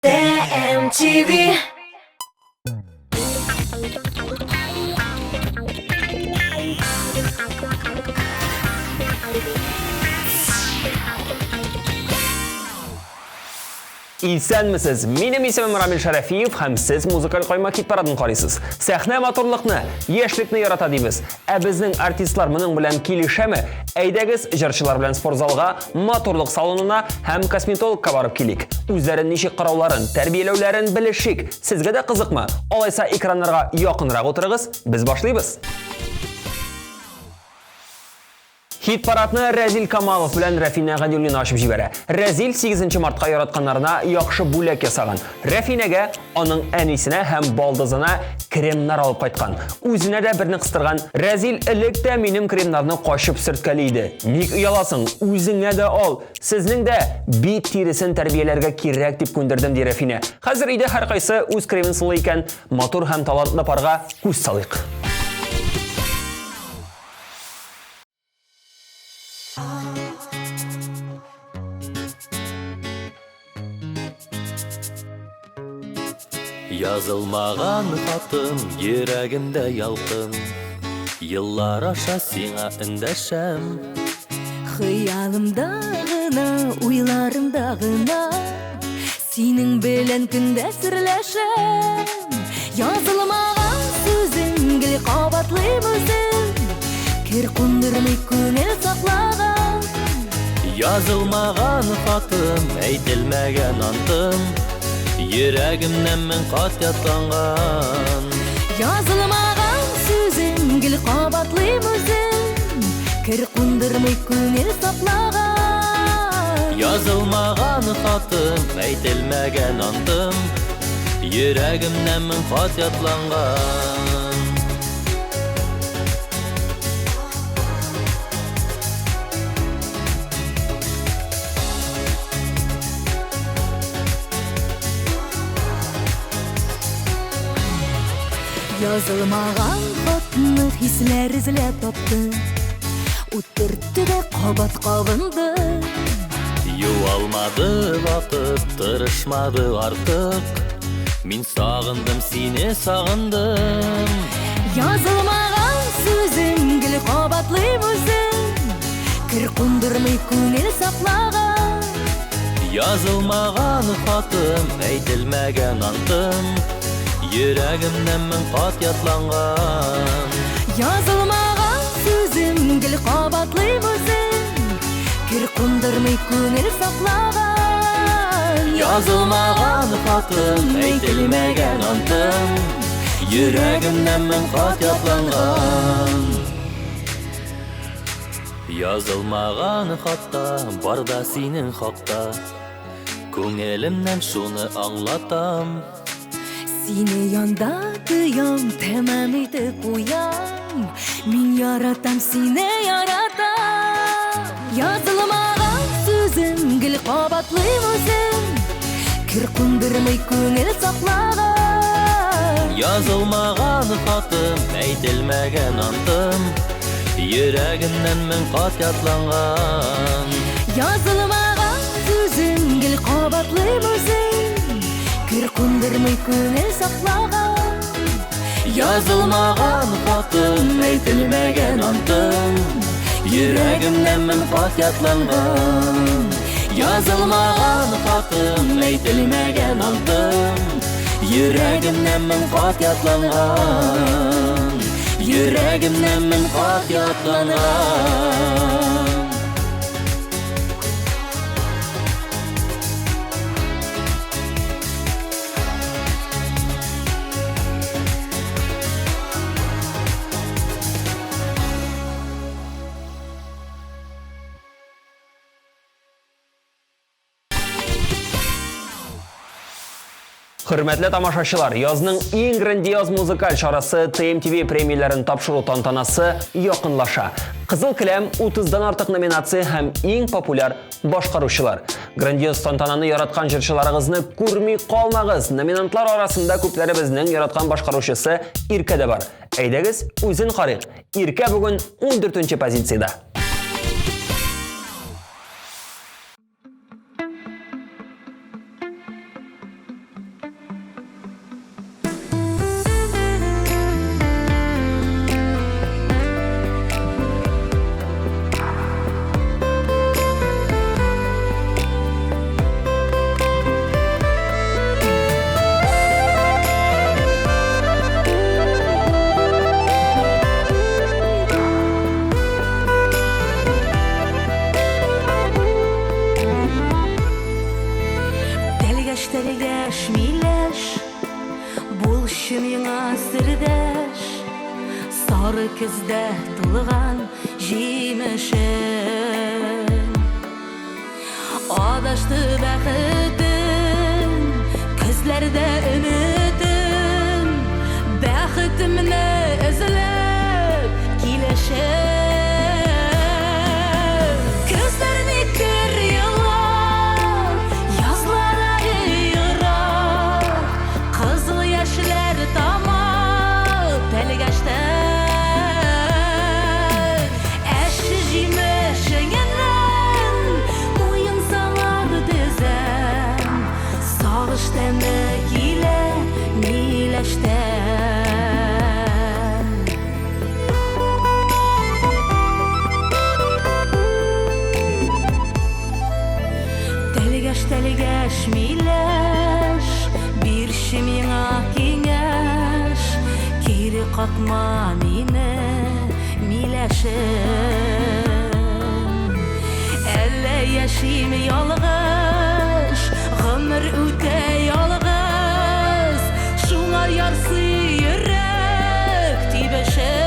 TMTV. Исәнмесез, минем исемім Рамил Шарафиев, һәм сез музыкаль каймак хит парадын карыйсыз. Сәхнә матурлыкны, яшьлекне ярата дибез. Ә безнең артистлар моның белән килешәме? Әйдәгез, җырчылар белән спортзалга, матурлык салонына һәм косметологка барып килик. Үзләрен ничек карауларын, тәрбияләүләрен белешик. Сезгә дә кызыкмы? Алайса экраннарга якынрак утырыгыз, без башлыйбыз. Хит парадны Рәзил Камалов белән Рәфинә Гадилина ачып җибәрә. Рәзил 8 мартка яратканнарына яхшы бүләк ясаган. Рәфинәгә, аның әнисенә һәм балдызына кремнар алып кайткан. Үзенә дә берне кыстырган. Рәзил элек тә минем кремнарны качып сөрткәли иде. Ник уяласың? Үзеңә дә ал. Сезнең дә бит тиресен тәрбияләргә кирәк дип күндердем ди Рәфинә. Хәзер өйдә һәркайсы үз кремен сылый икән. Матур һәм талантлы парга күз салыйк. Язылмаган хатын йөрәгемдә ялкын, еллар аша сиңа эндәшәм. Хыялымда гына, уйларымда гына, синең белән көндә серләшәм. Язылмаган сүзең гел кабатлыйм үзем, кер кундырмый күңел саклаган. Язылмаган хатын әйтелмәгән антым, йөрәгемнән мен кат ятланган. Язылмаган сүзең гел кабатлыйм үзем, кер кундырмый күңел саклаган. Язылмаган хатын әйтелмәгән антым, йөрәгемнән мен кат ятланган. Язылмаган хатны хисләр эзләп тапты, утыртты да кабат кабынды. Юалмады вакыт, тырышмады артык, мин сагындым сине, сагындым. Язылмаган сүзең гел кабатлыйм үзем, кер кундырмый күңел саклаган. Язылмаган хатым әйтелмәгән антым, йөрәгемнән мен кат ятланган. Язылмаган сүзең гел кабатлыйм үзем, кер кундырмый күңел саклаган. Язылмаган хатым әйтелмәгән антым, йөрәгемнән мен кат ятланган. Язылмаган хатта бар да синең хакта, күңелемнән шуны аңлатам. Сине янда тоям, тәмам итеп куям, мин яратам, сине яратам. Язылмаган сүзең гел кабатлыйм үзем, кер кундырмый күңел саклаган. Язылмаган хатым әйтелмәгән антым, йөрәгемнән мен кат ятланган. Язылмаган сүзең гел кабатлыйм үзем, кер кундырмый күңел саклаган. Язылмаган хатым әйтелмәгән антым, йөрәгемнән мен кат ятланган. Язылмаган хатым әйтелмәгән антым, йөрәгемнән мен кат ятланган. Йөрәгемнән мен кат ятланган. Хөрмәтле тамашачылар, язның иң грандиоз музыкаль чарасы TMTV премияләрен тапшыру тантанасы якынлаша. Кызыл келәм, 30дан артык номинация һәм иң популяр башкаручылар. Грандиоз тантананы яраткан җырчыларыгызны күрми калмагыз. Номинантлар арасында күпләре безнең яраткан башкаручысы Иркә дә бар. Әйдәгез, үзен карыйк. Иркә бүген 14нче позициядә. телгәш миләш булшы миңа сирдәш сары көздә тулган җимешем адашты бәхетем күзләрдә өметем бәхетемне эзләп киләшем Телгәш миләш бирші миңа киңәш кире какма мине миләшем әллә яшим ялгыш гомер үтә ялгыз шуңа ярсый йөрәк тибешем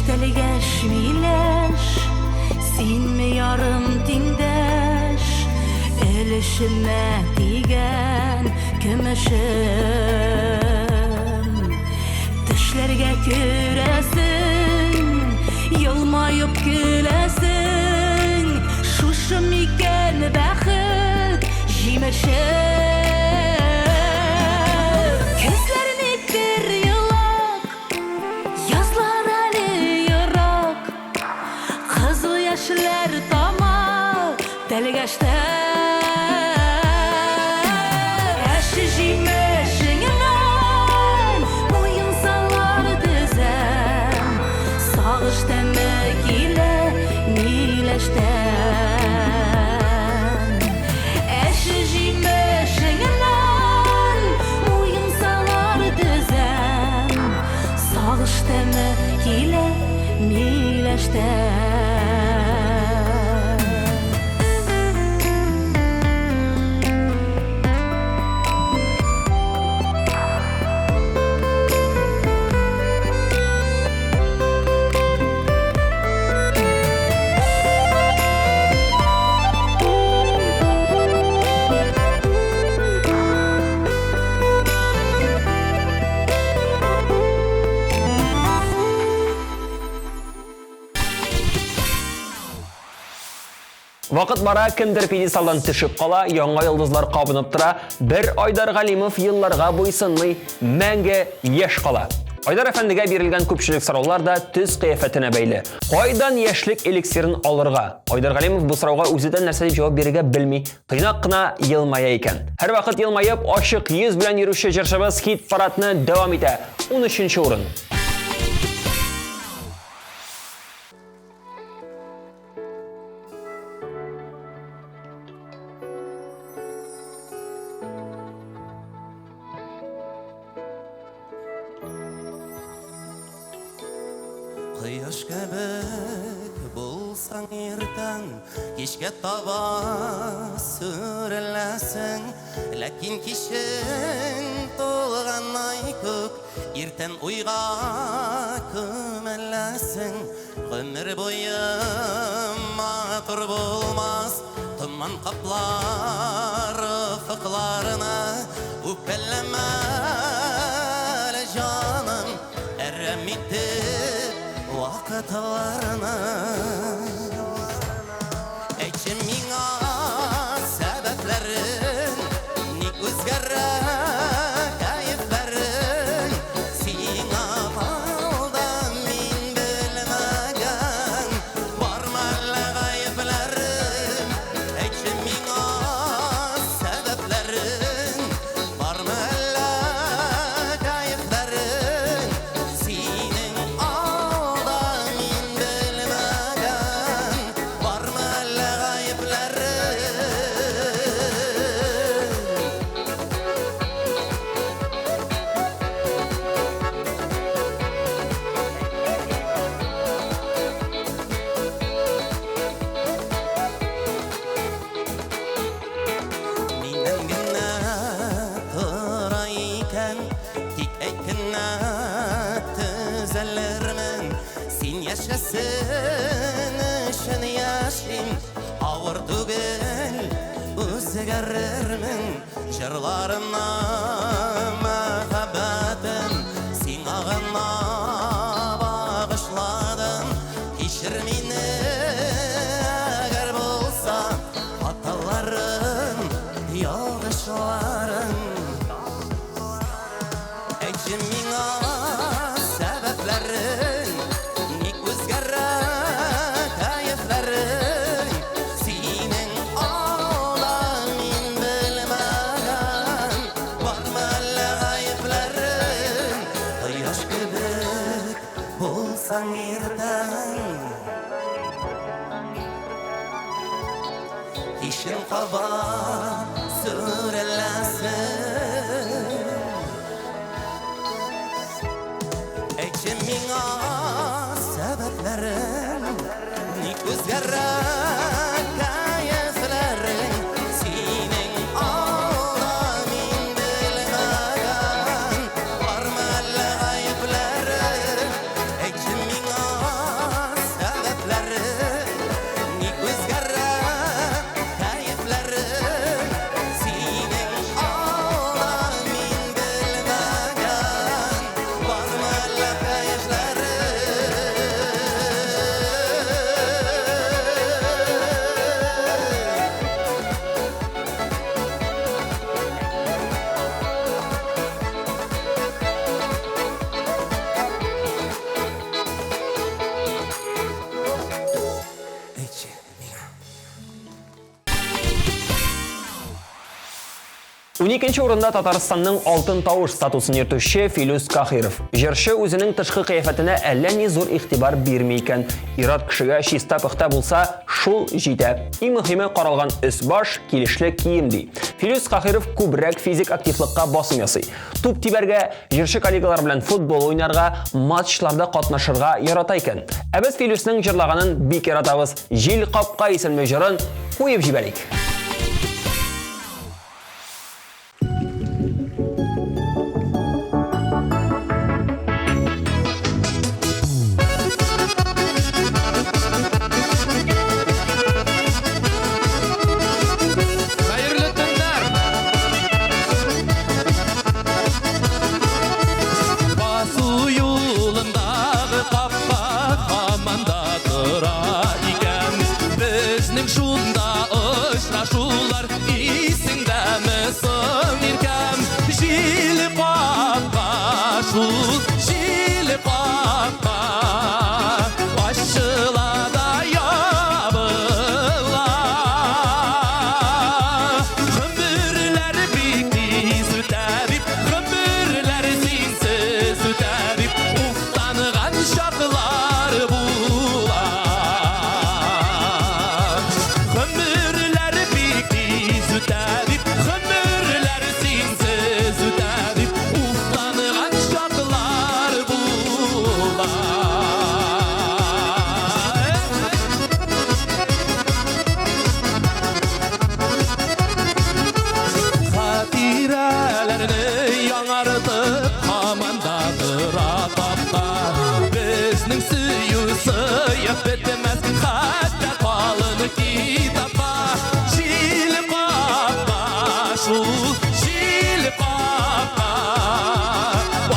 Телгәш миләш син ми ярым тиңдәш өлешемә тигән көмешем төшләргә күрәсең елмаеп көләсең шушы микән бәхет җимешем Яшьләр тама телгәштә Әше җимешеңнән муенсалар тезәм Сагыш тәме килә миләштән Әше җимешеңнән муенсалар тезәм Сагыш тәме килә миләштән Вакыт бара кемдер пьедесталдан төшеп кала, яңа йолдызлар кабынып тора, бер Айдар Галимов елларга буйсынмый, мәңге яшь кала. Айдар әфәндегә бирелгән күпчелек сораулар да төс кыяфәтенә бәйле. Кайдан яшьлек эликсирын алырга? Айдар Галимов бу сорауга үзедән нәрсә дип җавап бирергә белми, тыйнак кына елмая икән. Һәр вакыт елмаеп, ачык йөз белән йөрүче җырчыбыз хит парадны дәвам итә. 13нче урын. Кыяш кебек булсаң иртән, кичкә таба сүреләсең, ләкин кичен тулганай күк, иртән уйга күмеләсең, гомер буе матур булмас, томан каплар фыкларына, үпкәләмә җаным, әрәм итеп вакытларына Әйтші миңа сәбәпләрен Ник үзгәрә кайфләрен Сиңа балда мин белмәгән Барма әллә гаепләрен Әйтші миңа сәбәпләрен Барма әллә кайфләрен Синең алда мин белмәгән Барма әллә гаепләрен Миннән генә тора икән Тик әйткәннә төзәлермен Син яшәсен өчен яшим Авыр түгел үзгәрермен Җырларына мәхәббәтем Сиңа гына багышладым Кичер мине әгәр булса Хаталарым, ялгышларым Әйтші миңа сәбәпләрен Ник үзгәрә кайфләрен Синең алда мин белмәгән Барма әллә гаепләрен Кояш кебек булсаң иртән Кишен каба сүреләсен Әйтші миңа сәбәпләрен Ник үзгәрә кайфләрен Синең алда мин белмәгән Барма әллә гаепләрен Әйтші миңа сәбәпләрен Ник үзгәрә кайфләрен Синең алда мин белмәгән Барма әллә Әйтші миңа 12-нче урында Татарстанның алтын тавыш статусын йөртүче Филүс Кахиров. Җырчы үзенең тышкы кыяфәтенә әллә ни зур игътибар бирми икән. Ират кешегә чиста пөхтә булса, шул җитә. Иң мөһиме каралган өс-баш килешле кием ди. Филүс Кахиров күбрәк физик активлыкка басым ясый. Туп тибәргә, җырчы коллегалар белән футбол уйнарга, матчларда катнашырга ярата икән. Ә без Филүснең җырлаганын бик яратабыз. Җил капка исемле җырын куеп җибәрик. Хәерле төннәр! Басу юлындагы капка һаманда тора икән. Безнең шунда очрашулар исеңдәме соң иркәм? Җил капка шул, җил капка ачыла да ябыла. Гомерләр бик тиз үтә дип, гомерләр синсез үтә дип, уфтанган чаклар була. Гомерләр бик тиз үтә дип, гомерләр синсез үтә дип, уфтанган чаклар була. Хатирәләрне яңартып һаманда тора капка. Безнең сөю сыйып бетмәс, хәтта калын китапка. Җил капка шул, җил капка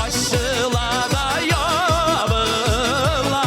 ачыла да ябыла.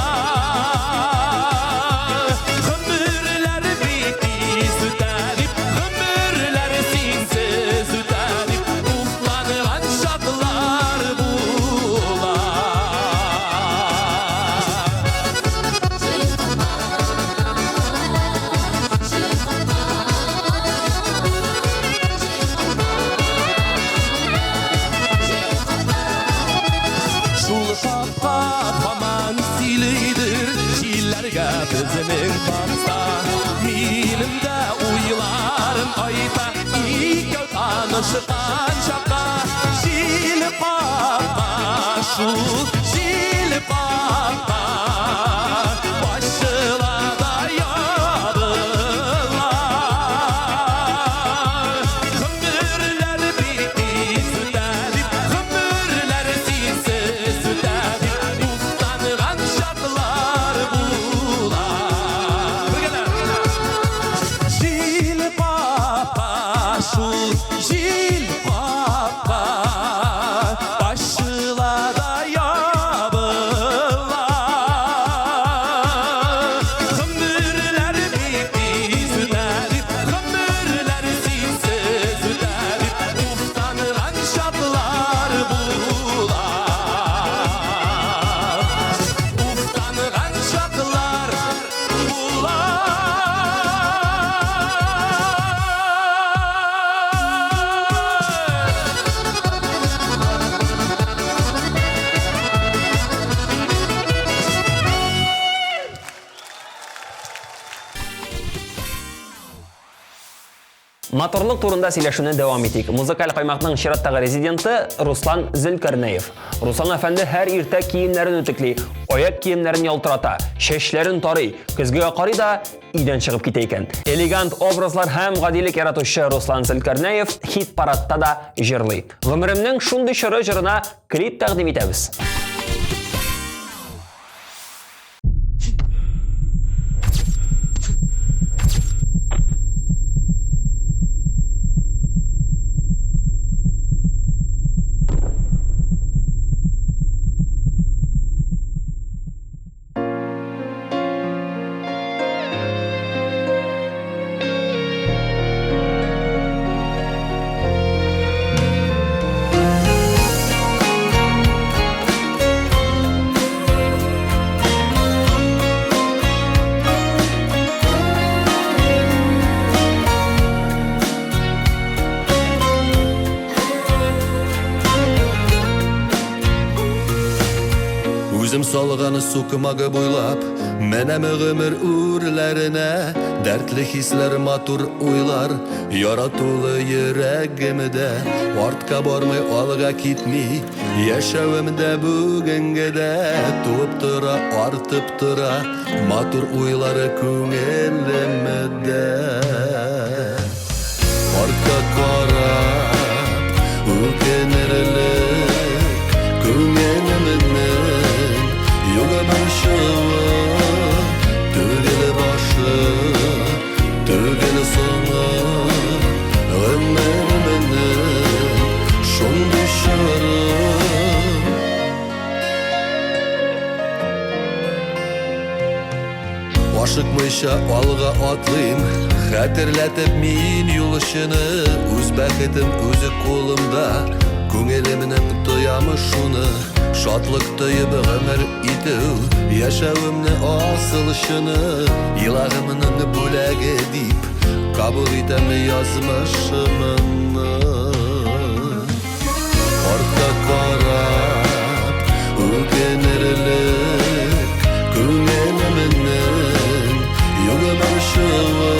gözümün baksa Minim de uylarım ayta İlk tanışıkan şaka Jil papa şu jil papa Başlarda yadılar Hümürler bitti sütedip Hümürler sinsiz sütedip Uftanıgan şaklar bular Jil papa şu jil papa Başlarda yadılar Hümürler bitti sütedip Hümürler sinsiz sütedip Uftanıgan şaklar bular Uftanıgan şaklar Моторлык турында сөйләшүне дәвам итик. Музыкаль каймакның чираттагы резиденты Руслан Зөлкарнәев. Руслан әфәнде һәр иртә киемнәрен үтекли, аяк киемнәрен ялтырата, чәчләрен тарый, көзгегә карый да өйдән чыгып китә икән. Элегант образлар һәм гадилек яратучы Руслан Зөлкарнәев хит парадта да җырлый. Гомеремнең шундый чоры җырына клип тәкъдим итәбез. Үзім салғаны сукымағы бойлап, Мәнәм ғымыр үрләрінә, Дәртлі хисләр матур уйлар, Яратулы йөрәгімдә, Артка бармай алға китми, Яшәвімдә бүгінгедә, Туып тұра, артып тұра, Матур уйлары күңелімдә. Артка қарап, өкенерлік, күңелімнің, Юга башыва, түгел башы, түгел соңы, Ғымырмының шонды шары. Ашықмайша алға атлайым, Хәтерләтіп мен юлышыны, Үз бәхетім өзі қолымда, Күңелімнің тоямы шуны, Шатлык тойып ғымыр итеу, Яшәвімні асылышыны, Илағымның бүләге дип, Кабул итәм язмышымыны. Артка қарап, өкенерлік, Күңелімнің юғы башыва,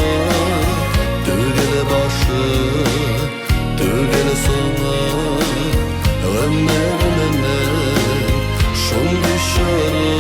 түгел башы, түгел соңы, Ғымырмының шонды шары.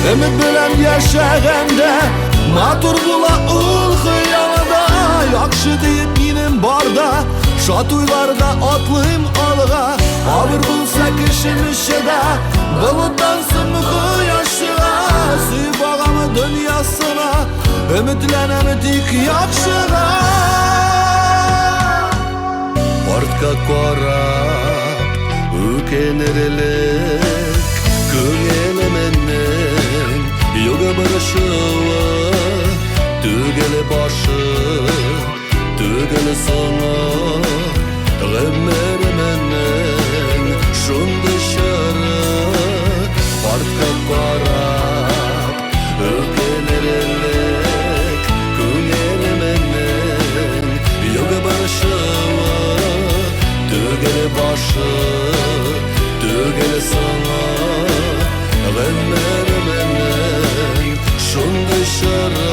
Ümit bilen yaşaganda, Matur bula ul xıyalada, Yakşı deyip benim barda, Şat uylarda atlayım alga, Abir bulsa kişin işida, Buluttan sımıkı yaşığa, Süyüp ağamı dünyasına, Ümitlenem dik yakşığa. Artka qarab, ökenirlik, Күңелімнің юғы бұрышыва, түгел башы, түгел соңы, ғымырымының шунды шыры, артқа қарап, өкелерлік көңелімінің юғы баршылы, түгел башы, түгел соңы, ғымырымының шунды шыры.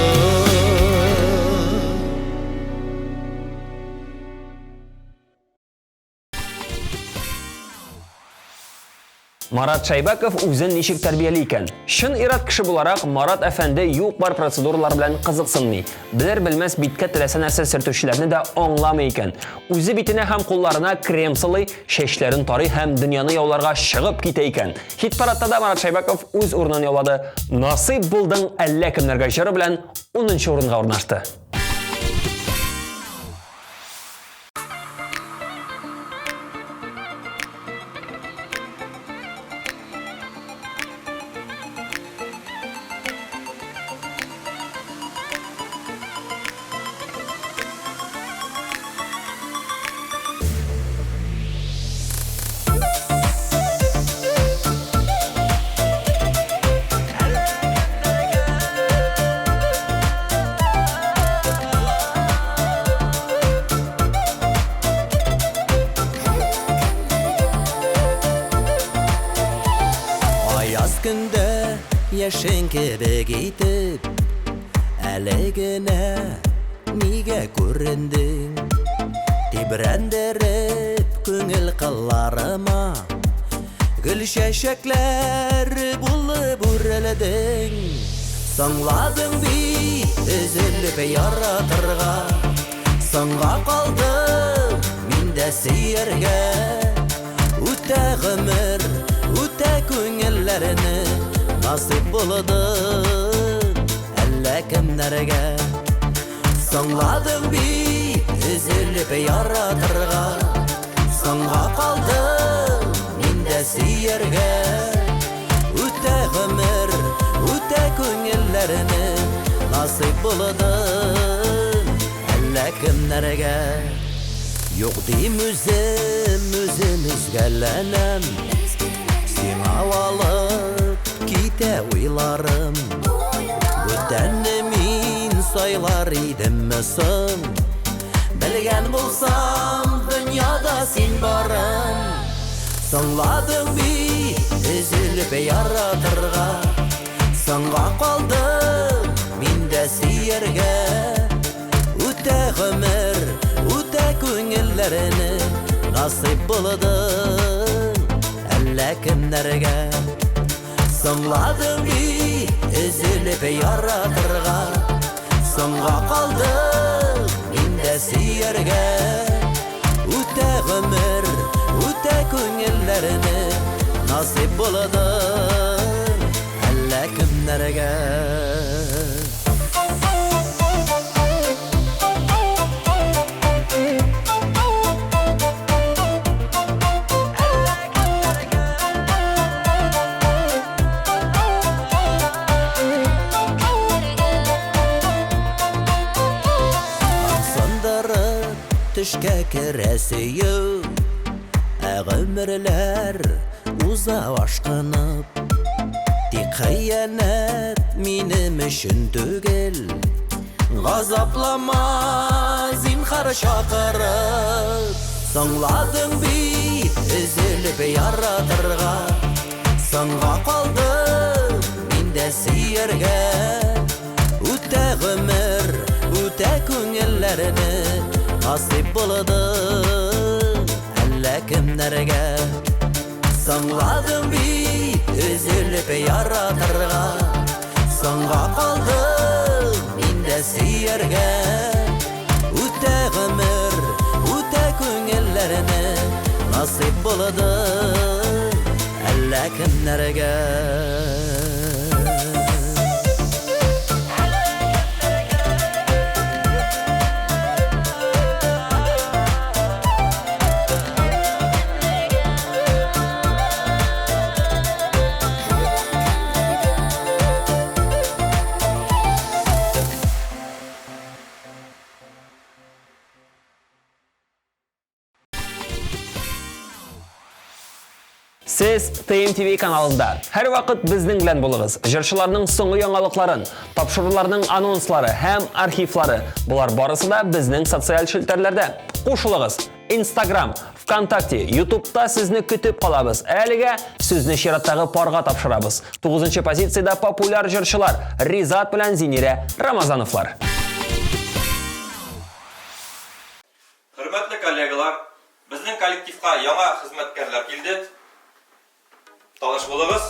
Марат Шайбаков үзен ничек тәрбияле икән? Шын ират кеше буларак Марат әфәнде юк бар процедуралар белән кызыксынмый. Белер-белмәс биткә теләсә нәрсә сөртүчеләрне дә аңламый икән. Үзе битенә һәм кулларына крем сылый, чәчләрен тарый һәм дөньяны яуларга чыгып китә икән. Хит-парадта да Марат Шайбаков үз урынын яулады. Насыйп булдың әллә кемнәргә җыры белән 10нчы урынга урнашты. Күндә яшен кебек итеп, әле генә нигә күрендең? Тибрәндереп күңел кылларыма, гөл чәчәкләр булып үрелдең. Соңладың бит өзелеп яратырга, соңга калдым мин дә сөяргә. Үтә гомер, үтә күңелләрне насыйп булды әллә кемнәргә. Соңладың бит өзелеп яратырга, соңга калдым мин дә сөяргә. Үтә гомер, үтә күңелләрне насыйп булды әллә кемнәргә. Юк дим үзем үзгәләнәм, сиңа алып китә уйларым. Бүтәнне мин сайлар идемме соң? Белгән булсам дөньяда син барым. Соңладың бит өзелеп яратырга, соңга калдым мин дә сөяргә. Үтә гомер, үтә күңелләрне насыйп булды әллә кемнәргә. Соңладың бит өзелеп яратырга, соңга калдым мин дә сөяргә. Үтә гомер, үтә күңелләрне насыйп булды әллә кемнәргә. Төшкә керәсе юк, гомерләр уза ашкынып. Тик хыянәт минем өчен түгел, газаплама зинһар чакырып. Соңладың бит өзелеп яратырга, соңга калдым мин дә сөяргә. Үтә гомер, үтә күңелләрне насыйп булды әллә кемнәргә. Соңладың бит өзелеп яратырга, соңга калдым мин дә сөяргә. Үтә гомер, үтә күңелләрне насыйп булды әллә кемнәргә. Siz TMTV kanalında her vakit bizning bilan bo'ling'iz. Jırçılarning so'nggi yangiliklарын, topshiriqlarning anonslari ham arxivlari bular barisi da bizning sotsial shelterlarda. Qo'shiling'iz. Instagram, Vkontakte, YouTube'da sizni kutib qolamiz. Aliga sizni shiratdagi parga topshiramiz. 9-pozitsiyada populyar jırçılar Rizat bilan Zinira Ramazanovlar. Hürmetli kollegalar, bizning kollektivga yangi xizmatkorlar keldi. Tanış bo'lamiz.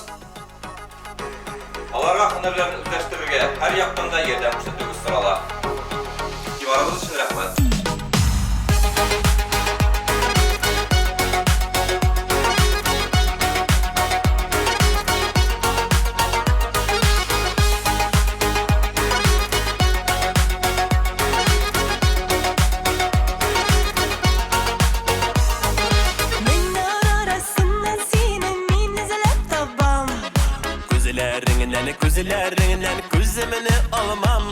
Alarga hünərlərini özləştirərgə hər yaxdan yerdən ko'rsatuvimiz sırala. İtibarınız üçün rəhmət. Gözlerinden gözümünü almam.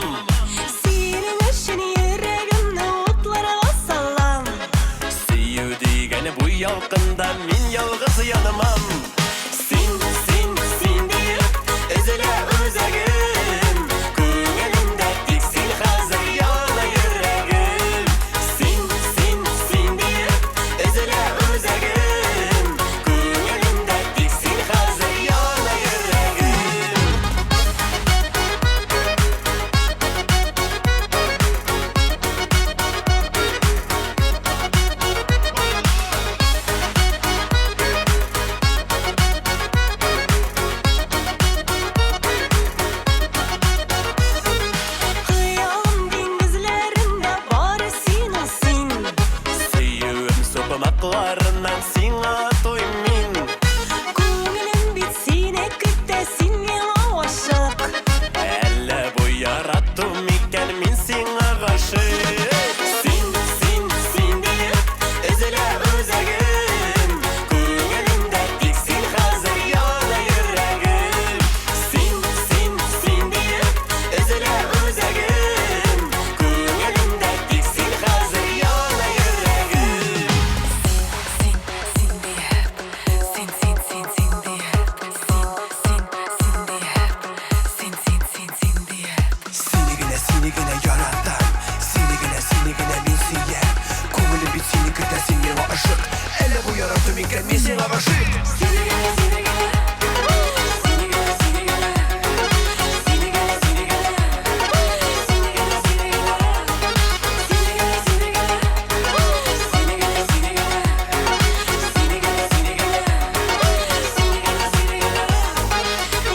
Senin için yüreğimde otlara sallam. Seyu degeni bu yalqında men yalğız yanamam. Sen deyip ezile özegim. Ko'nglimda tek sen hazır yana yüreğim. Sen deyip ezile özegim. Ko'nglimda tek sen hazır yana yüreğim. Kıyalım denizlerinde bari sen olsun. Suyum sopamaklarından sana toymin. Ko'nglim bitsine kütte senin aşık. Elle bu yarattım iken min sana aşık. Sen deyip ezile özegim. Ko'nglimda tek sen hazır yana yüreğim. Sen deyip ezile özegim. Ko'nglimda tek sen hazır yana yüreğim. Seni gene yarattım. Seni gene minsin ye. Ko'nglim bitsini kütte senga aşık. Elle bu yarattım iken min sana aşık.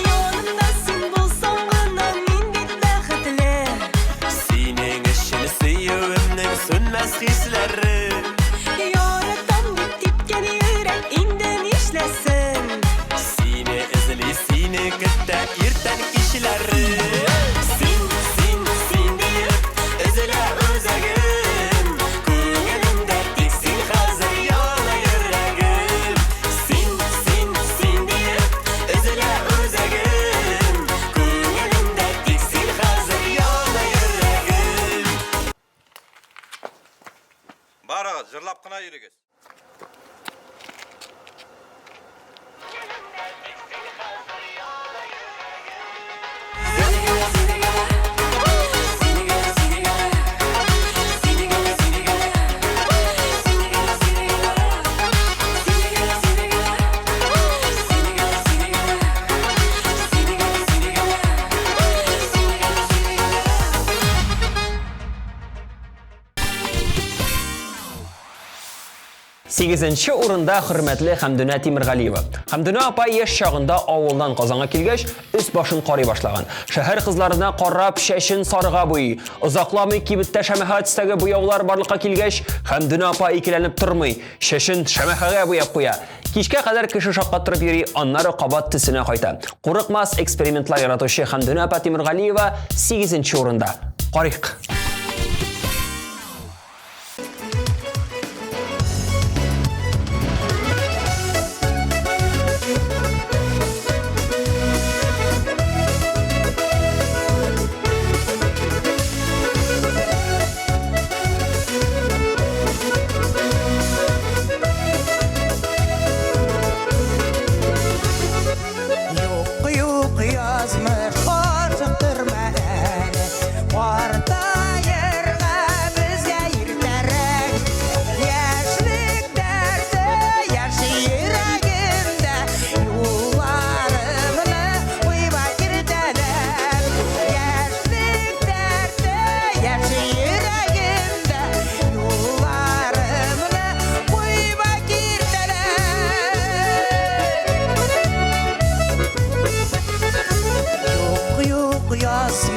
Yanımdasın bulsam gına min bit bäxtli. Senin için suyumның sönmez hisleri. Yaratam dip yürek indin işlesin. Seni izli seni kütte irten kişileri. Sen deyip ezile özegim. Ko'nglimda tek sen hazır yana yüreğim. Sen deyip ezile özegim. Ko'nglimda tek sen hazır yana yüreğim. Barıгыз, жырлап кына йөрегез. Sekizinci orunda hürmetli Hamduna Temirgaliyeva. Hamduna apa yaş çağında avuldan Qazanga kelgəş üst başın qarıy başlagan. Şəhər qızlarına qarab şəşin sarığa boyu. Uzaqlamay kibitdə şəməhət istəgə boyaqlar barlıqqa kelgəş Hamduna apa ikilənib turmay. Şəşin şəməhəyə boyaq qoya. Kişkə qədər kişi şaqqattırıb yeri, onları qabat tisinə qayta. Qorıqmaz eksperimentlar yaratışı Hamduna apa Temirgaliyeva 8-ci orunda. Qarıyıq.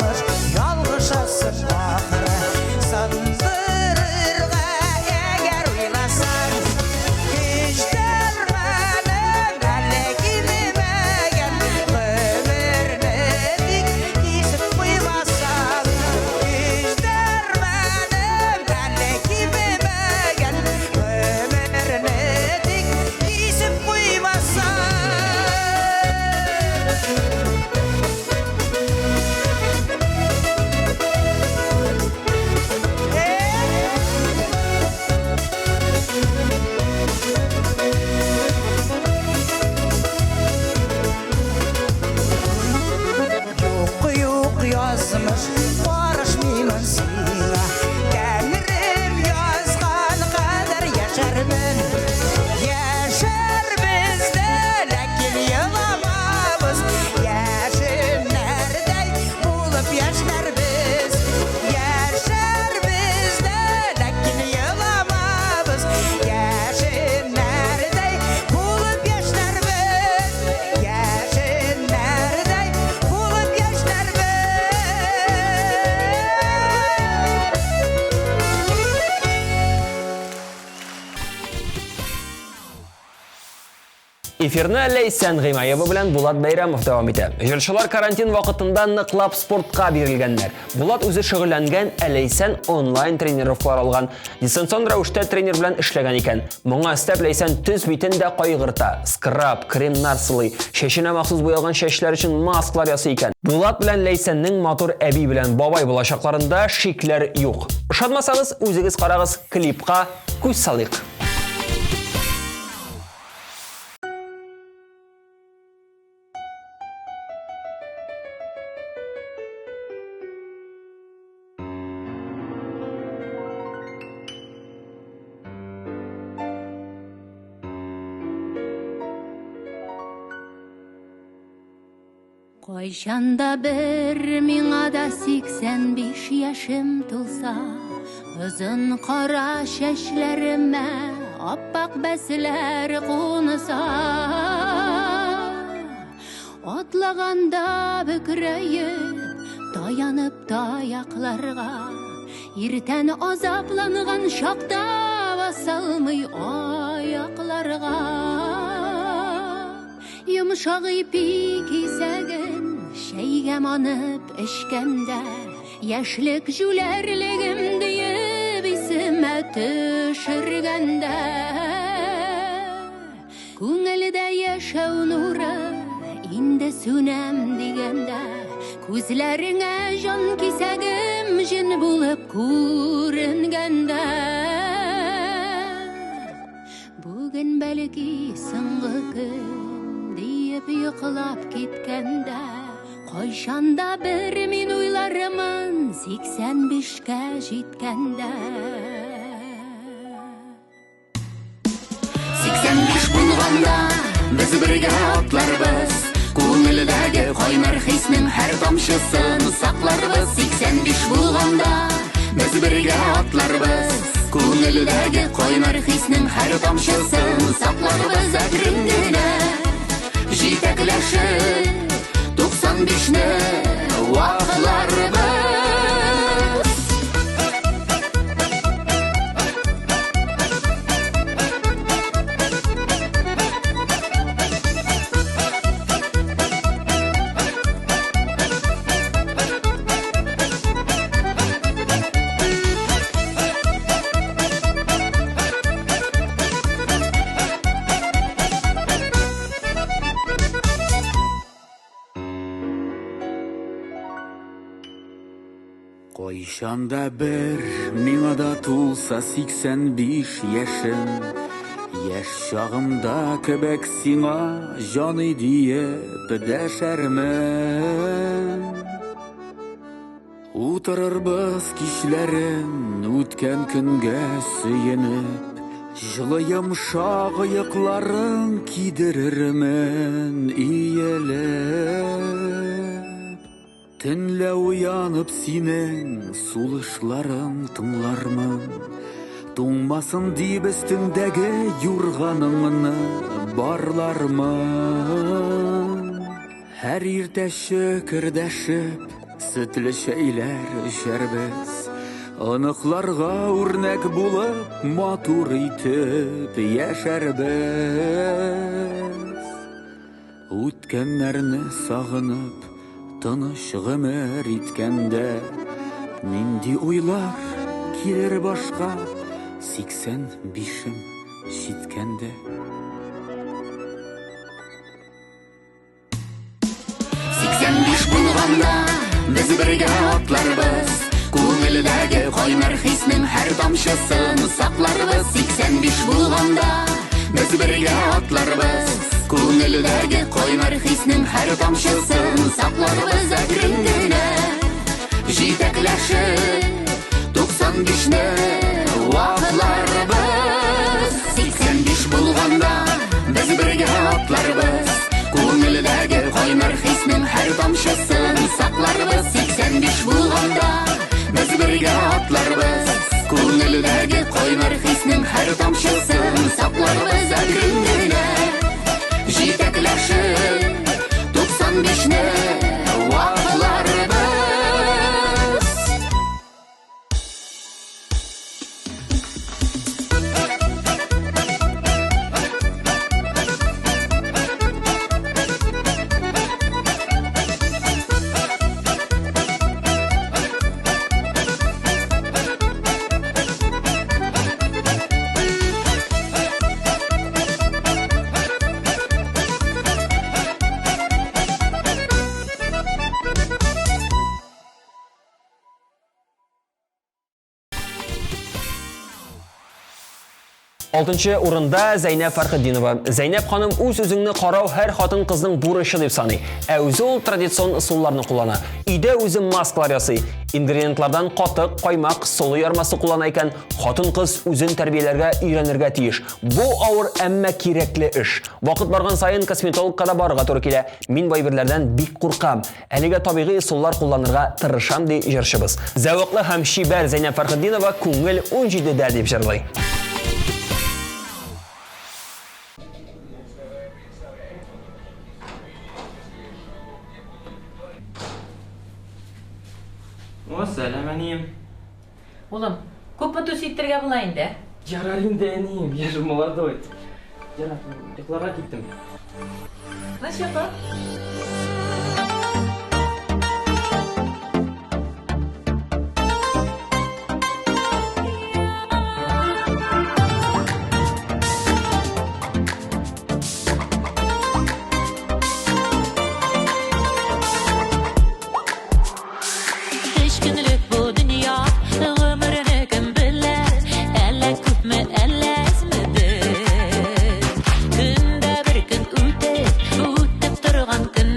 yazmış yalgışasın ahire sandırırga eğer uylasan hiç dermenim elle gidemegen ömürne dik isip koymasan hiç dermenim elle gidemegen ömürne dik isip koymasan Yok yazmış barışmayman sana Tengrim yazgan kadar yaşarman Yaşar bizde lakin yılamamız Yaşın nerede bulup yaşlar biz Yaşar bizde lakin yılamamız Yaşın nerede bulup yaşlar biz Yaşın nerede bulup yaşlar biz Эфирны Лейсән Гыймаева белән Булат Бәйрәмов дәвам итә. Җырчылар карантин вакытында ныклап спортка бирелгәннәр. Булат үзе шөгыльләнгән, Лейсән онлайн тренировкалар алган. Дистанцион рәвештә тренер белән эшләгән икән. Моңа өстәп Лейсән төз битен дә кайгырта. Скраб, кремнар сылый, чәченә махсус буялган чәчләр өчен маскалар ясый икән. Булат белән Лейсәннең матур әби белән бабай булачакларында шикләр юк. Ышанмасагыз, үзегез карагыз, клипка күз салыйк. Кайчанда бер миңа да 85 яшым тулса, озын кара чәчләремә аппак бәсләр кунса, атлаганда бөкрәеп, таянып таякларга, иртән азапланган чакта басалмый аякларга. Йомшак ипи кисәген шәйгә манып эшкәндә, яшьлек җүләрлегем диеп исемә төшергәндә, күңелдә яшәү нуры инде сүнәм дигәндә, күзләреңә җан кисәгем җен булып күренгәндә, бүген бәлки соңгы көн диеп йоклап киткәндә, кайчанда бер мин уйларымын 85-кә җиткәндә. 85 булганда без бергә атларбыз, күңелдәге кайнар хиснең һәр тамчысын сакларбыз. 85 булганда без бергә атларбыз, күңелдәге кайнар хиснең һәр тамчысын сакларбыз. Әкрен генә җитәкләшеп 95-не вакларбыз. Кайчанда бер миңа да тулса 85 яшем, яшь чагымда кебек сиңа җаны диеп дәшәрмен. Утырырбыз кичләрен үткән көнгә сөенеп, җылы йомшак аякларын кидерермен иелеп. Төнлә уянып синең сулышларың тыңлармын, туңмасын дип өстеңдәге юрганыңны барлармын. Һәр иртә шөкердәшеп Sütlü şeyler şerbez Anıqlarga örnek bulup Matur itip yaşarbez Үткеннәрне сагынып Тыныш гомер иткәндә Нинди уйлар килер башка 85-ім җиткәндә 85 булганда Без бергә атларбыз Күңелдәге кайнар хиснең һәр тамчысын сакларбыз 85 булганда Без бергә атларбыз Күңелдәге кайнар хиснең һәр тамчысын сакларбыз әкрен генә җитәкләшеп 95-не вакларбыз 85 булганда Без бергә атларбыз Күңелдәге кайнар хиснең һәр тамчысын сакларбыз 85 булганда Без бергә атларбыз Күңелдәге кайнар хиснең һәр тамчысын сакларбыз әкрен генә җитәкләшеп 95-не вакларбыз Алтынчы урында Зәйнәп Фәрхетдинова. Зәйнәп ханым үз үзеңне карау һәр хатын кызның бурычы дип саный. Үзе ул традицион ысулларны куллана. Өйдә үзе маскалар ясый. Ингредиентлардан катык, каймак, солы ярмасы куллана икән, хатын кыз үзен тәрбияләргә өйрәнергә тиеш. Бу авыр әмма кирәкле эш. Вакыт барган саен косметологка да барырга туры килә. Мин бу әйберләрдән бик куркам. Әлегә табигый ысуллар кулланырга тырышам ди җырчыбыз. Зәвыклы һәм шибәр Зәйнәп Фәрхетдинова күңел 17дә дип җырлый. Сәлем, әнем. Улым, күпме төс иттергә була инде? Ярар инде, әнем, я же молодой. Ярар, йокларга киттем. Начало. Күндә бер көн үтеп торган көн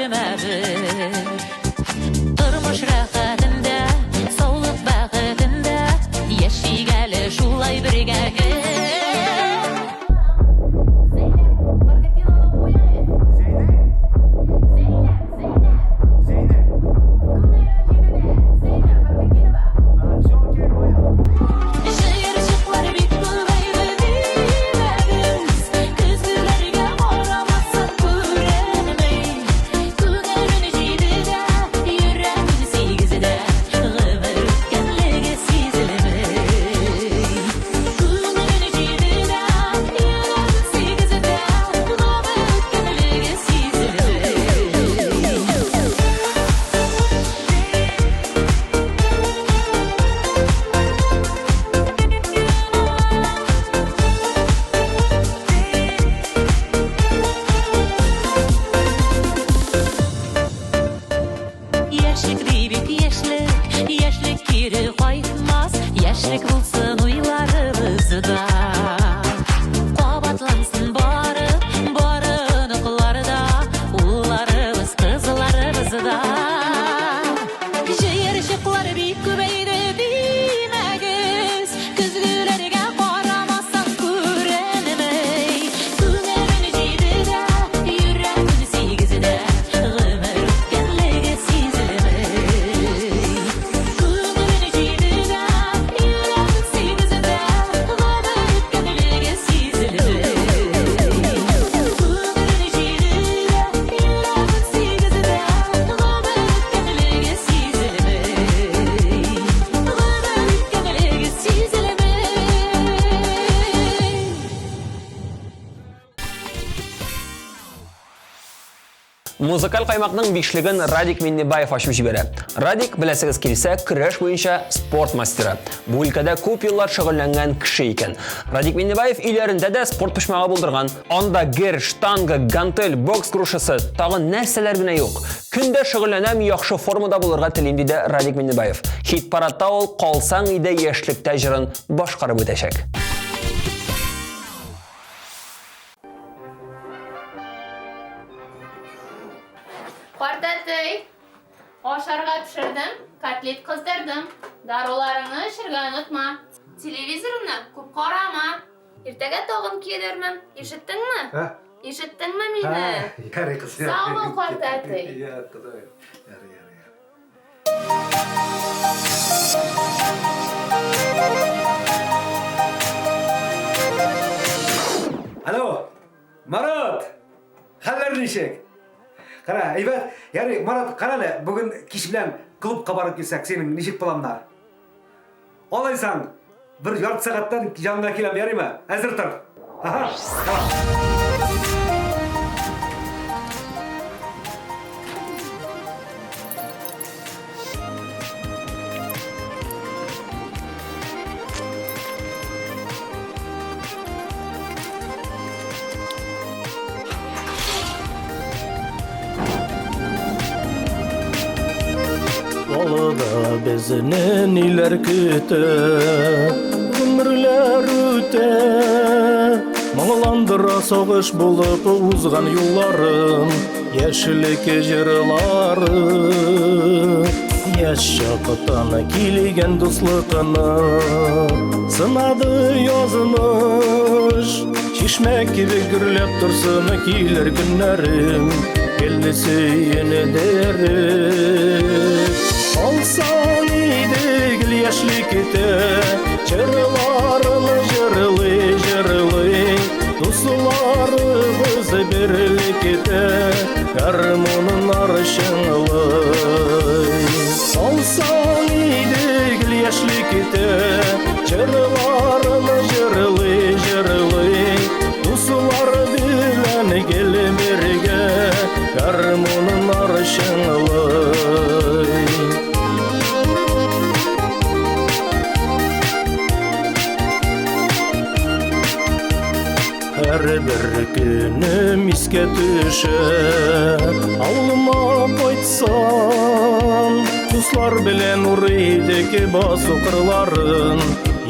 düşmedir. Durmuş rahatında, sağlık bakıtında, yaşaygalı şulay birge. Yaşlık bulsun uylarımızda. Qabatlansın barınıqlarda, ullarımız, qızlarımızda. Jayırışıqlar bir köbeydi deməgiz, küzgülərgə qaramasam көрənmey. Күңелін жейдіdə, yürəkin сегізіdə, ғымыр өткенлігі сезілмей. Күңелін жейдіdə, Музыкаль каймакның бишлеген Радик Миннебаев ачып җибәрә. Радик, беләсегез килсә, көрәш буенча спорт мастеры. Бу өлкәдә күп еллар шөгыльләнгән кеше икән. Радик Миннебаев иләрендә дә спорт пешмәгә булдырган. Анда гер, штанга, гантель, бокс крушысы, тагын нәрсәләр генә юк. Көндә шөгыльләнәм, яхшы формада булырга телим диде Радик Миннебаев. Хит-парадта ул калсаң иде яшьлектә җырын башкарып үтәчәк. Quartatay, oşarga pişirdim, katlet kızdırdım. Darularını şırga unutma. Televizorunu ko'p qarama. Ertaga tog'im kelarman. Eshitdingmi? Eshitdingmi meni? Yari qiz. Sog' bo'l Quartatay. Alo, Marat. Xabar nishek? Qara, Aybat, yari Marat, qarala, bugun kish bilan klubga borib kelsak, sening nishik planlar? Olaysan, bir yarım saatdan yanına kelam, yaraymi? Hazır tur. Aha. Tamam. Dalada bezenen iler küte, ömürler üte. Mağlandıra soğuş bulup uzgan yollarım, yeşillik jırları. Yaşakıtan kiligen dostlukını, sınadı yazmış. Şişmek gibi gürlep dursun kiler günlerim, kellisi yine derim. Olsan idigil yaşlıkte, çırlarını jırlı jırlı. Dostlarımız birlikte, garmonun arşınlı. Olsan idigil yaşlıkte, çırlarını jırlı jırlı. Dostlar bilen gel birge, garmonun arşınlı. Her bir günüm iske düşe, ağlıma koytsam. Dostlar bilen uğraydaki basu kırların,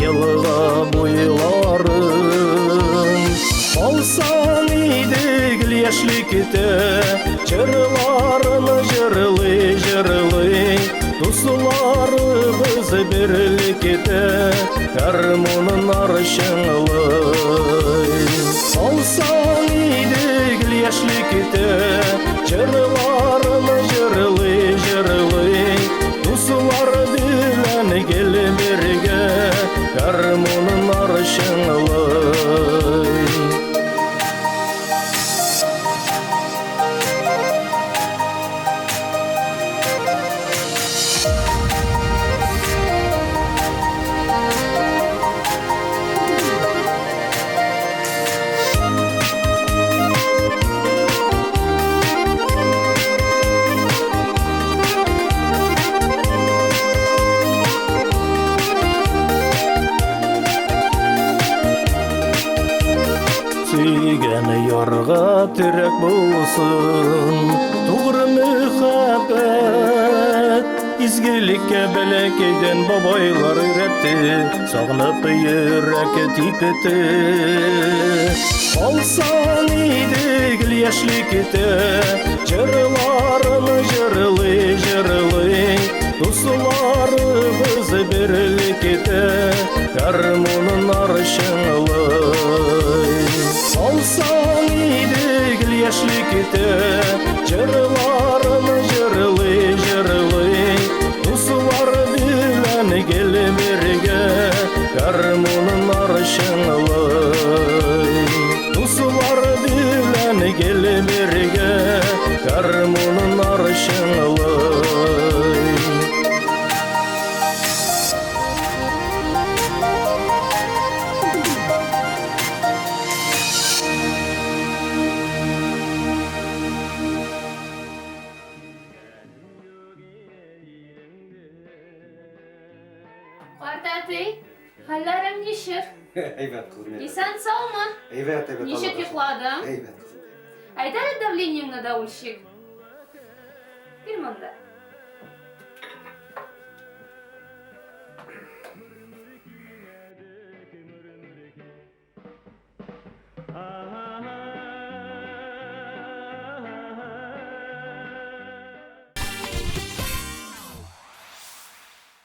yılığa boyların. Olsan идік яшілікті, жырларыны жырлый, дусларыбыз бірлікті, гармонын аршыңлый. Алсаң идік яшілікті, жырларыны жырлый, дуслар білән кел бірге, гармонын аршыңлый. Сүйген ярға тірек болсын, туғры мұхаббет. Изгілікке бәләкейден бабайлар үйретті, сағынып үйрек типеті. Алсаң идік яшілікті, жырларыны жырлый, дусларыбыз бірлікті, гармонын аршыңлый. Алсаң идік яшілікті, жырларыны жырлый, дуслар білән кел бірге, гармонын аршыңлый. Дуслар білән кел бірге, гармонын аршыңлый. Картатый, халларың нишек? Әйбәт кызым. Исән саумы? Әйбәт. Нишек йокладың? Әйбәт кызым. Айдар давлениеңне да үлчек. Бир монда.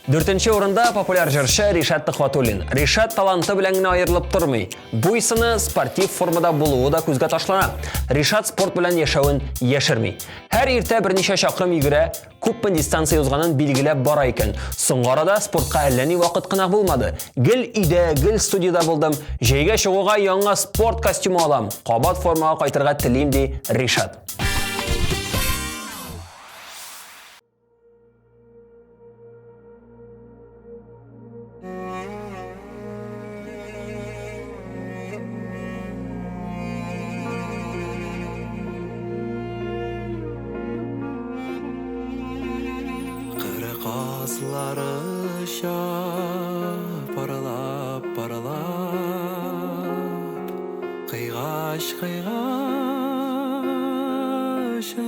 Дүртінші орында популяр жыршы Ришат Тыхватуллин. Ришат таланты белән генә аерылып тормый. Буйсыны спортив формада булуы да күзгә ташлана. Ришат спорт белән яшәвен яшерми. Һәр иртә берничә чакрым йөгерә, күпме дистанция узганын билгеләп бара икән. Соңгы арада спортка әллә ни вакыт кына булмады. Гел өйдә, гел студияда булдым. Җәйгә чыгуга яңа спорт костюмы алам. Кабат формага кайтырга телим ди Ришат. Qazlarışa paralap Qıyğaş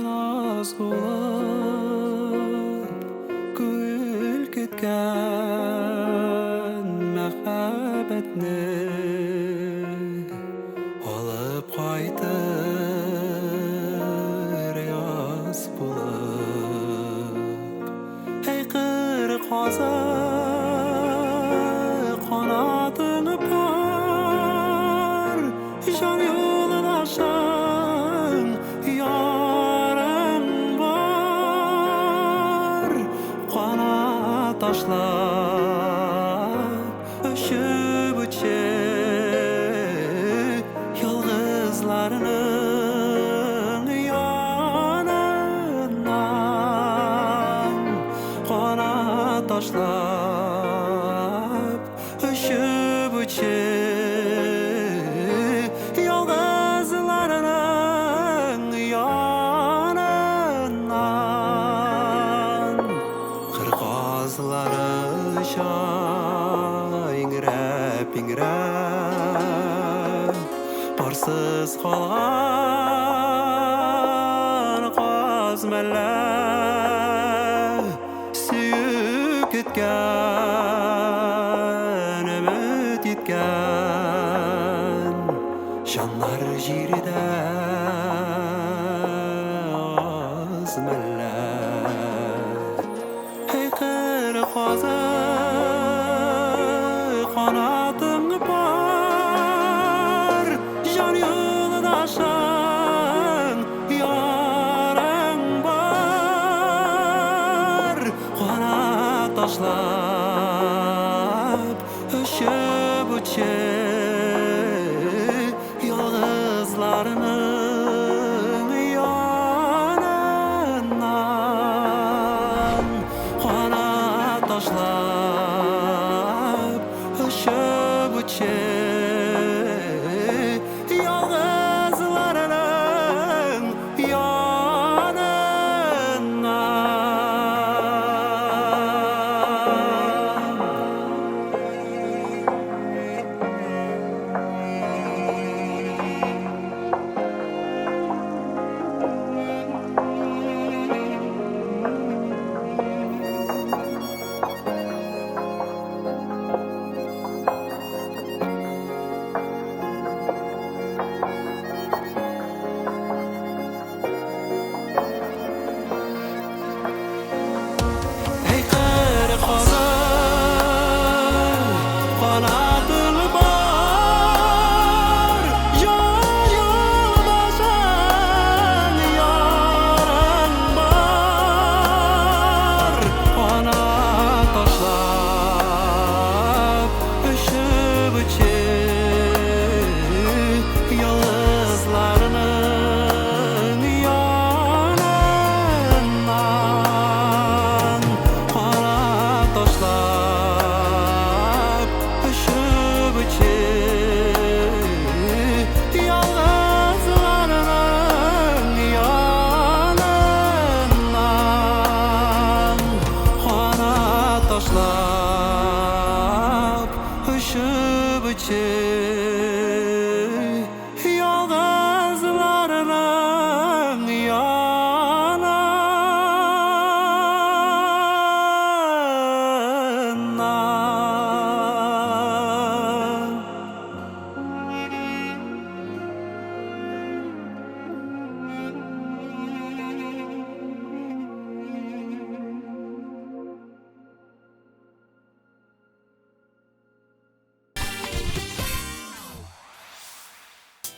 naz olub Gül ketken məxəbətni Olub qaytır yaz bulub Ey qırıq qanadını par Can yolun aşan yarın var Qanat taşlar öşüb uçub Yalğızlarının yanından Qanat taşlar öşüb uçub Yalğızlarının yanından Qırğazları ingrep Barsız qalğan qaz məllər Süyüb ketken, ümit etken Şanlar jirdə taşlap öşüp uçup yıldızlarının yanından kanat taşlap öşüp uçup yıldızlarının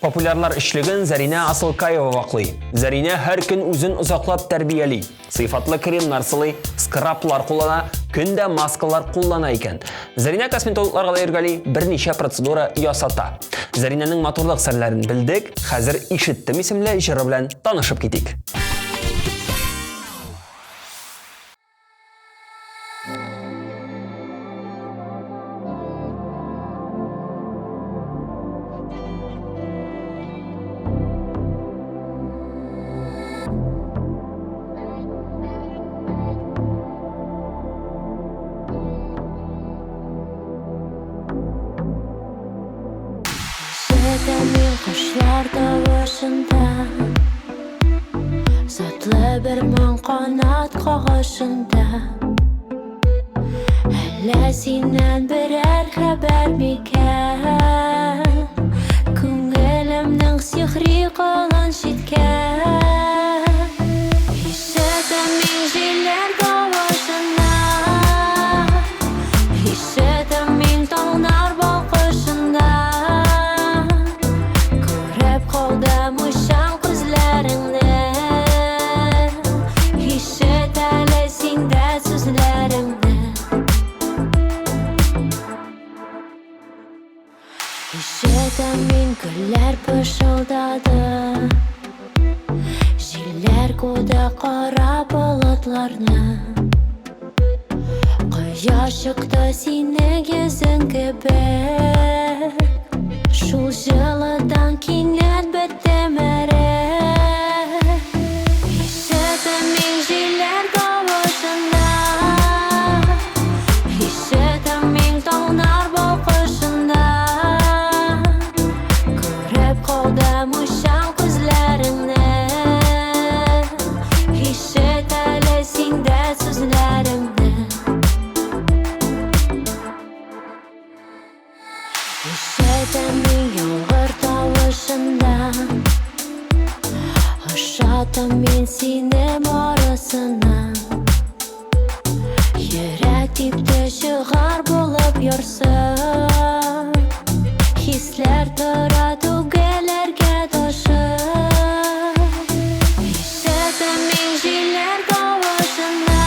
Популярлар ішлігін Зарина Асылкаева вақлый. Зарина һәр күн үзін ұзақлап тәрбиялі. Сыйфатлы кремнар сылый, скраплар қолана, күнді маскалар қолана екен. Зарина косметологларға ергалі бірнеше процедура ясата. Заринаның моторлық сәрләрін білдік, қазір ишеттім исемлі жыры білән танышып кетик. Min kuşlarda başında Zatlı bir man kanat kağışında Hələ sindən birər xəbər mikən Күңелемнең сихри qalan şitkən Hissədən min jillər qavaşında Hissədən min tağlar balqışında Min güller pışıldadı Jiller koda qara bulutlarını Quyosh çıktı seni gözün kebek Şul jılıdan kinnet bitti merek Hissedim min jiller qavuşunda Hissedim min tağlar balqışında Qaldım uşan gözlərindən Hisset ələsində sözlərimdən Hissedim min yolğur tavışından Aşadım min sinem arasından Yürək dipdə шығар болып yorsun Hisler tıra tügelerge taşır Hissedim min jiller qavaşında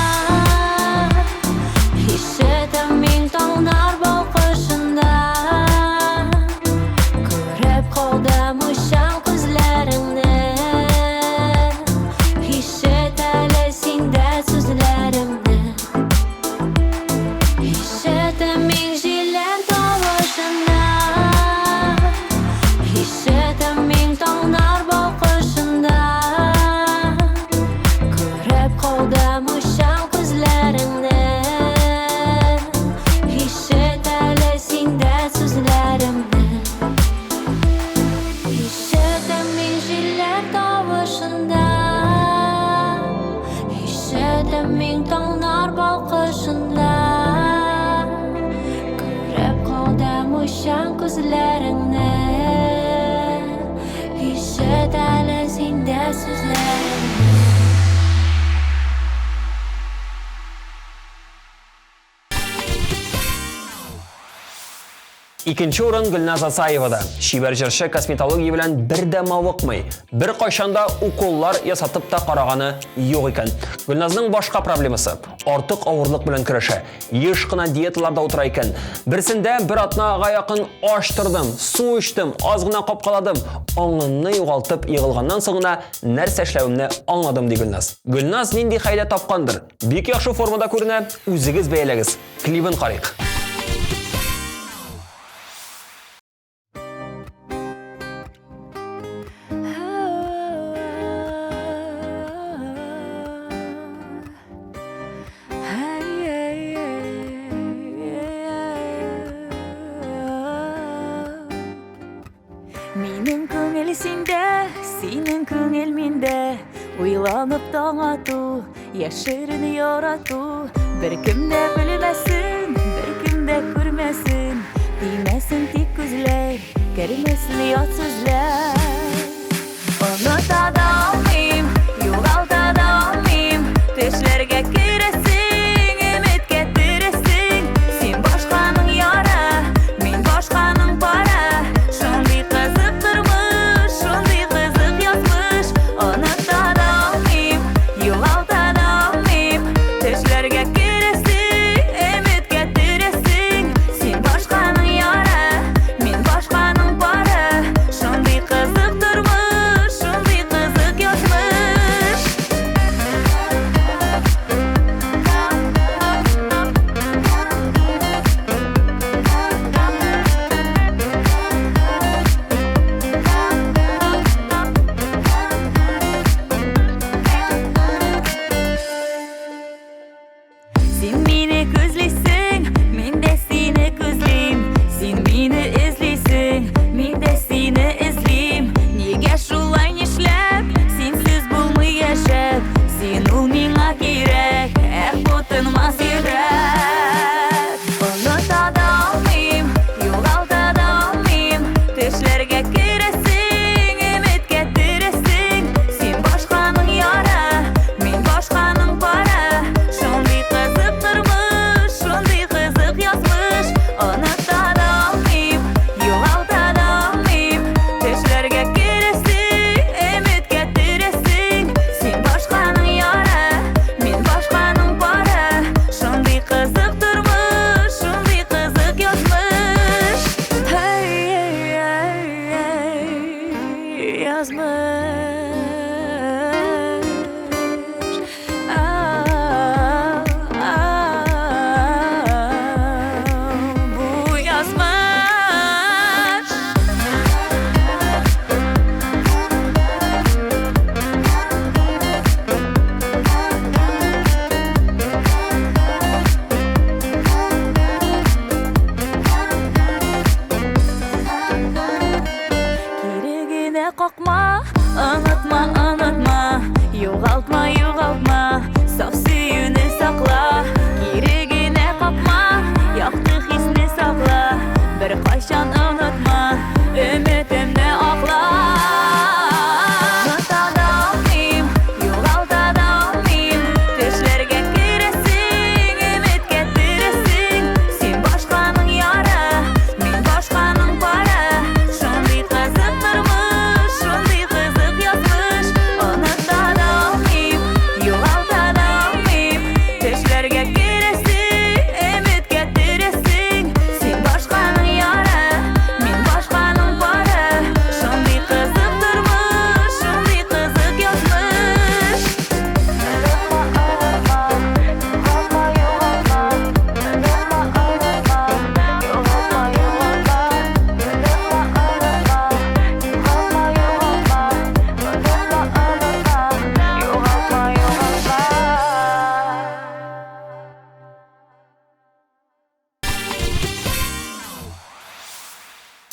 Kaldamışam gözlerinden Hişşetelesin de sözlerimden Hişşetemin jiller tavışından Hişşetemin tağlar balkışından Körep kaldamışam gözlerinden Hişşetelesin de sözlerimden İkinci orun Gülnaz Asayevada. Şiber jыршы kosmetologiya bilen bir de mavıqmay. Bir qaşanda ukollar yasatıp da qaragаны yok ekan. Gülnazның başka probleması artık ağırlık bilen kurasha. Ешқына диеталарда отыра ekan. Birsinde bir atnaga yakın açtırdım, su içtim, azgına kapqaladım. Аңымны югалтып егылганнан соңына нәрсә эшләвемне аңладым ди Gülnaz. Gülnaz нинди хәйлә тапкандыр? Бик яхшы формада күренә, үзегез бәяләгез. Клибын карыйк. Минем күңел синдә, синең күңел миндә. Уйланып таң ату, яшерен ярату. Бер кем дә белмәсен, бер кем дә күрмәсен. Димәсен тик күзләр, кермәсен ят сүзләр. Оныта да алмыйм, югалта да алмыйм. Төшләргә керәсең, өметкә төрәсең. Син башканың яра, мин башканың пара. Шундый кызык тормыш, шундый кызык язмыш. Оныта да алмыйм, югалта да алмыйм. Төшләргә керәсең, өметкә төрәсең. Син башканың яра, мин башканың пара. Шундый кызык тормыш, шундый кызык язмыш. Син мине күзлисең, мин дә сине күзлим. Син мине эзлисең, мин дә сине эзлим. Нигә шулай нишләп, синсез булмый яшәп? Син ул миңа кирәк, бу тынмас йөрәк. Оныта да алмыйм, югалта да алмыйм. Төшләргә керәсең, өметкә төрәсең. Син башканың яра, мин башканың пара. Шундый кызык тормыш, шундый кызык язмыш. Оныта да алмыйм, югалта да алмыйм. Төшләргә керәсең, өметкә төрәсең. Син башканың яра, мин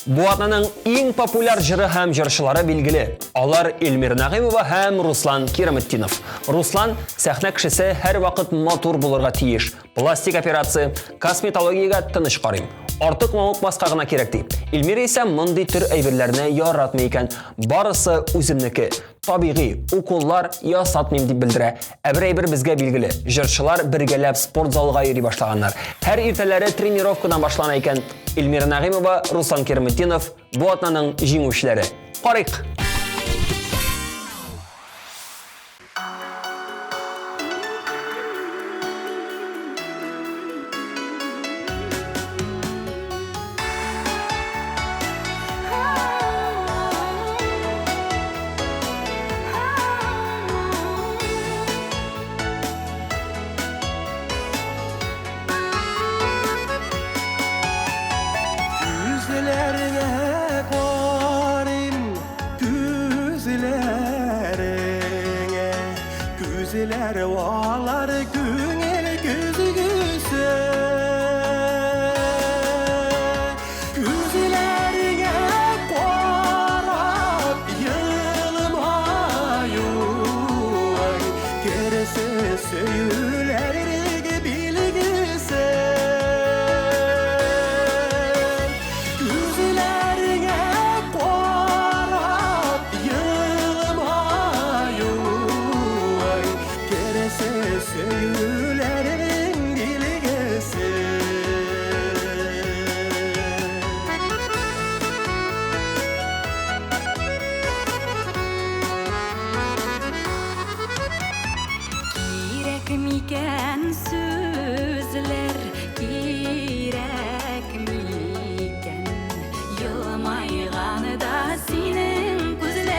Bu атнаның ең популяр жыры һәм жырчылары билгеле. Алар Эльмира Нагыймова һәм Руслан Кирәметдинов. Руслан сәхнә кешесе һәр вакыт матур булырга тиеш. Пластик операция, косметологиягә тыныч карыйм. Артык мамык баска гына кирәк ди. Эльмира исә мондый төр әйберләрне яратмый икән. Барысы үземнеке. Табигый, укуллар ясатмыйм дип белдерә. Бер әйбер безгә билгеле. Җырчылар бергәләп спорт залга йөри башлаганнар. Һәр иртәләре тренировкадан башлана икән. Эльмира Нагыймова, Руслан Кирәметдинов бу атнаның җиңүчеләре. Карыйк. Gözleri ağlar güngel gözügüse Gözlerine qarab yılmayın Gerisi söylerge bilgisen Gözlerine qarab yılmayın Gerisi söylerin bilgisi Kirek miken sözler Kirek miken Yılmayğanı da senin gözlerin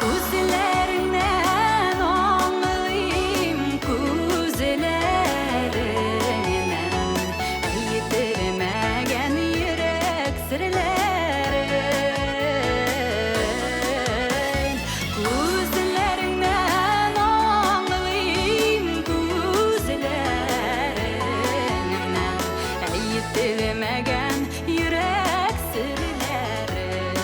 Gözlerinden anlayayım Gözlerinden Yitirmegen yürek sırlerin Gözlerinden anlayayım Gözlerinden Yitirmegen yürek sırlerin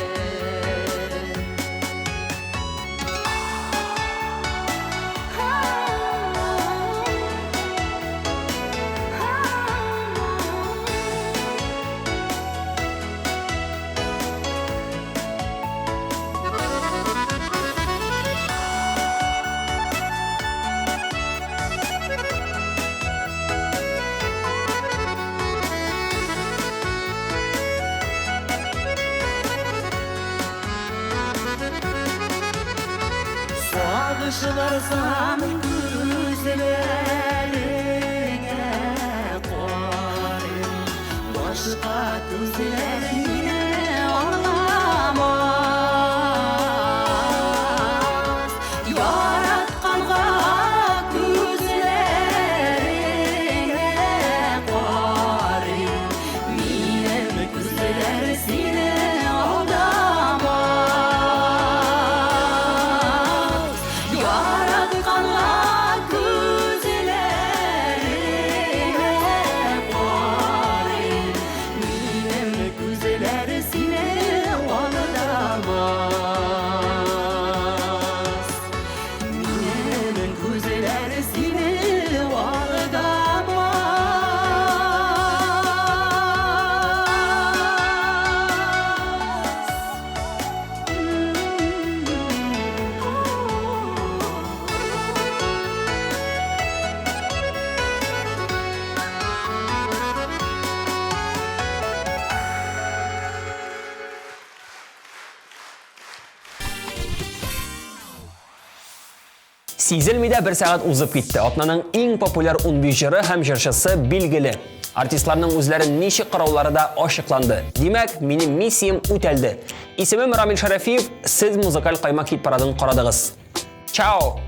Sağışlarsam gözlerine qarayım Başqa gözlerine anlamaz Yaratqanğa gözlerine qarayım Menim gözler seni aldamaz Yaratqanğa gözlerine qarayım Menim gözler seni aldamaz Menim gözler seni Сизелмидә 1 сәгать узып китте. Атнаның иң популяр 15 җыры һәм җырчысы билгеле. Артистларның үзләрен ничек караулары да ачыкланды. Димәк, минем миссиям үтәлде. Исемем Рамил Шәрәфиев, сез музыкаль каймак хит парадын карадыгыз. Чао!